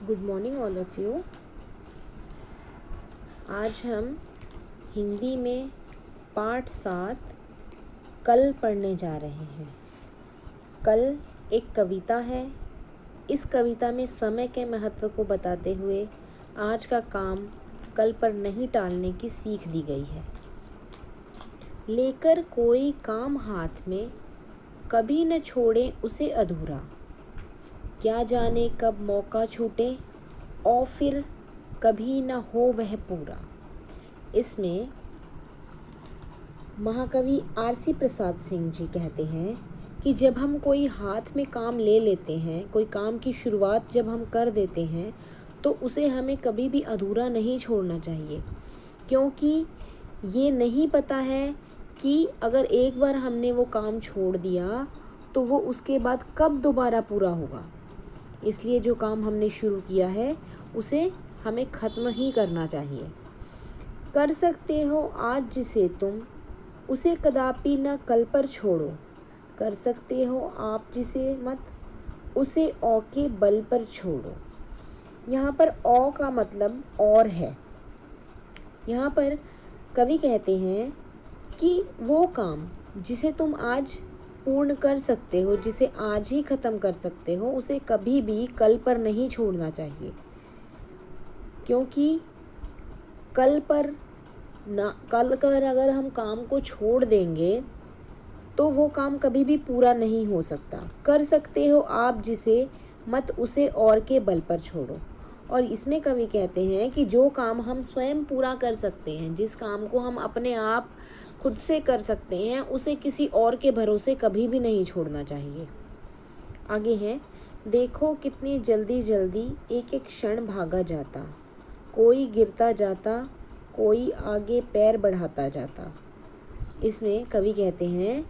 Good morning all of you. आज हम हिंदी में पाठ 7 कल पढ़ने जा रहे हैं। कल एक कविता है। इस कविता में समय के महत्व को बताते हुए आज का काम कल पर नहीं टालने की सीख दी गई है। लेकर कोई काम हाथ में कभी न छोड़ें उसे अधूरा, क्या जाने कब मौका छूटे और फिर कभी न हो वह पूरा। इसमें महाकवि आरसी प्रसाद सिंह जी कहते हैं कि जब हम कोई हाथ में काम ले लेते हैं, कोई काम की शुरुआत जब हम कर देते हैं तो उसे हमें कभी भी अधूरा नहीं छोड़ना चाहिए, क्योंकि ये नहीं पता है कि अगर एक बार हमने वो काम छोड़ दिया तो वो उसके बाद कब दोबारा पूरा होगा। इसलिए जो काम हमने शुरू किया है उसे हमें ख़त्म ही करना चाहिए। कर सकते हो आज जिसे तुम, उसे कदापि न कल पर छोड़ो। कर सकते हो आप जिसे मत, उसे औ के बल पर छोड़ो। यहाँ पर औ का मतलब और है। यहाँ पर कवि कहते हैं कि वो काम जिसे तुम आज पूर्ण कर सकते हो, जिसे आज ही ख़त्म कर सकते हो, उसे कभी भी कल पर नहीं छोड़ना चाहिए, क्योंकि कल पर अगर हम काम को छोड़ देंगे तो वो काम कभी भी पूरा नहीं हो सकता। कर सकते हो आप जिसे मत, उसे और के बल पर छोड़ो। और इसमें कवि कहते हैं कि जो काम हम स्वयं पूरा कर सकते हैं, जिस काम को हम अपने आप खुद से कर सकते हैं, उसे किसी और के भरोसे कभी भी नहीं छोड़ना चाहिए। आगे है, देखो कितनी जल्दी जल्दी एक एक क्षण भागा जाता, कोई गिरता जाता, कोई आगे पैर बढ़ाता जाता। इसमें कवि कहते हैं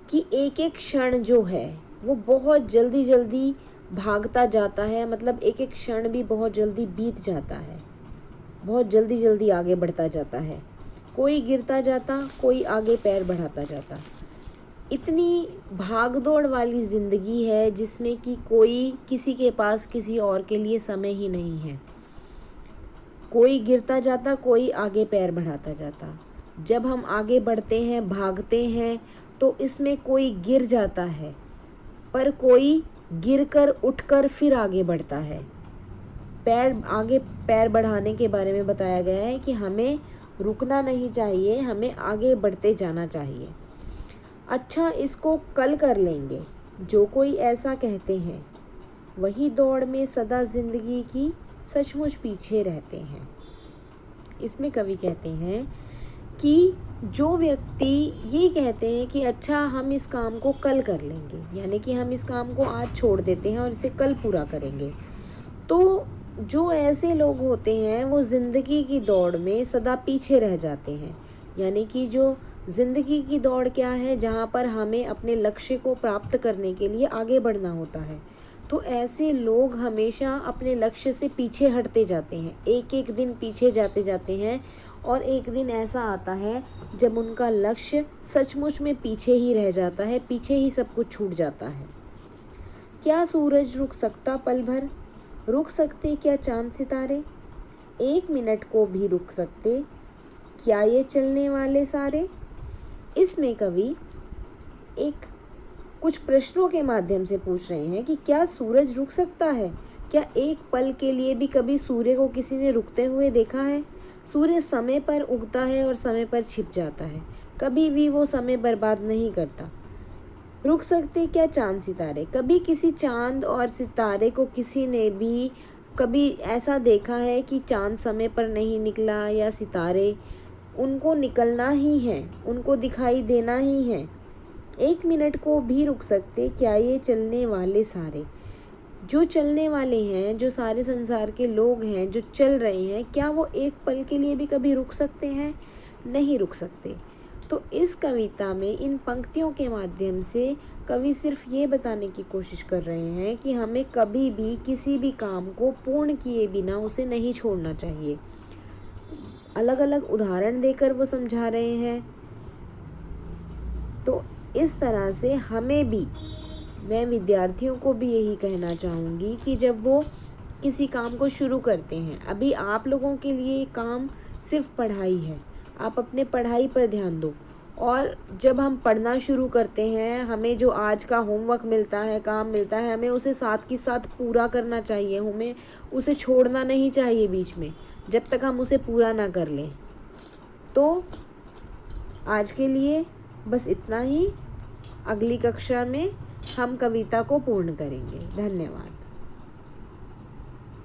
कि एक एक क्षण जो है वो बहुत जल्दी जल्दी भागता जाता है, मतलब एक एक क्षण भी बहुत जल्दी बीत जाता है, बहुत जल्दी जल्दी आगे बढ़ता जाता है। कोई गिरता जाता, कोई आगे पैर बढ़ाता जाता। इतनी भागदौड़ वाली ज़िंदगी है जिसमें कि कोई किसी के पास किसी और के लिए समय ही नहीं है। कोई गिरता जाता, कोई आगे पैर बढ़ाता जाता। जब हम आगे बढ़ते हैं, भागते हैं, तो इसमें कोई गिर जाता है, पर कोई गिरकर उठकर फिर आगे बढ़ता है। आगे पैर बढ़ाने के बारे में बताया गया है कि हमें रुकना नहीं चाहिए, हमें आगे बढ़ते जाना चाहिए। अच्छा, इसको कल कर लेंगे, जो कोई ऐसा कहते हैं, वही दौड़ में सदा ज़िंदगी की सचमुच पीछे रहते हैं। इसमें कवि कहते हैं कि जो व्यक्ति ये कहते हैं कि अच्छा हम इस काम को कल कर लेंगे, यानी कि हम इस काम को आज छोड़ देते हैं और इसे कल पूरा करेंगे, तो जो ऐसे लोग होते हैं वो ज़िंदगी की दौड़ में सदा पीछे रह जाते हैं। यानी कि जो ज़िंदगी की दौड़ क्या है, जहाँ पर हमें अपने लक्ष्य को प्राप्त करने के लिए आगे बढ़ना होता है, तो ऐसे लोग हमेशा अपने लक्ष्य से पीछे हटते जाते हैं, एक एक दिन पीछे जाते जाते हैं, और एक दिन ऐसा आता है जब उनका लक्ष्य सचमुच में पीछे ही रह जाता है, पीछे ही सब कुछ छूट जाता है। क्या सूरज रुक सकता पल भर, रुक सकते क्या चांद सितारे, एक मिनट को भी रुक सकते क्या ये चलने वाले सारे। इसमें कवि कुछ प्रश्नों के माध्यम से पूछ रहे हैं कि क्या सूरज रुक सकता है, क्या एक पल के लिए भी कभी सूर्य को किसी ने रुकते हुए देखा है। सूर्य समय पर उगता है और समय पर छिप जाता है, कभी भी वो समय बर्बाद नहीं करता। रुक सकते क्या चांद सितारे, कभी किसी चांद और सितारे को किसी ने भी कभी ऐसा देखा है कि चांद समय पर नहीं निकला, या सितारे उनको निकलना ही है, उनको दिखाई देना ही है। एक मिनट को भी रुक सकते क्या ये चलने वाले सारे, जो चलने वाले हैं, जो सारे संसार के लोग हैं, जो चल रहे हैं, क्या वो एक पल के लिए भी कभी रुक सकते हैं? नहीं रुक सकते। तो इस कविता में इन पंक्तियों के माध्यम से कवि सिर्फ ये बताने की कोशिश कर रहे हैं कि हमें कभी भी किसी भी काम को पूर्ण किए बिना उसे नहीं छोड़ना चाहिए। अलग अलग उदाहरण देकर वो समझा रहे हैं। तो इस तरह से हमें भी, मैं विद्यार्थियों को भी यही कहना चाहूँगी कि जब वो किसी काम को शुरू करते हैं, अभी आप लोगों के लिए काम सिर्फ पढ़ाई है, आप अपने पढ़ाई पर ध्यान दो। और जब हम पढ़ना शुरू करते हैं, हमें जो आज का होमवर्क मिलता है, काम मिलता है, हमें उसे साथ के साथ पूरा करना चाहिए, हमें उसे छोड़ना नहीं चाहिए बीच में, जब तक हम उसे पूरा ना कर लें। तो आज के लिए बस इतना ही। अगली कक्षा में हम कविता को पूर्ण करेंगे। धन्यवाद।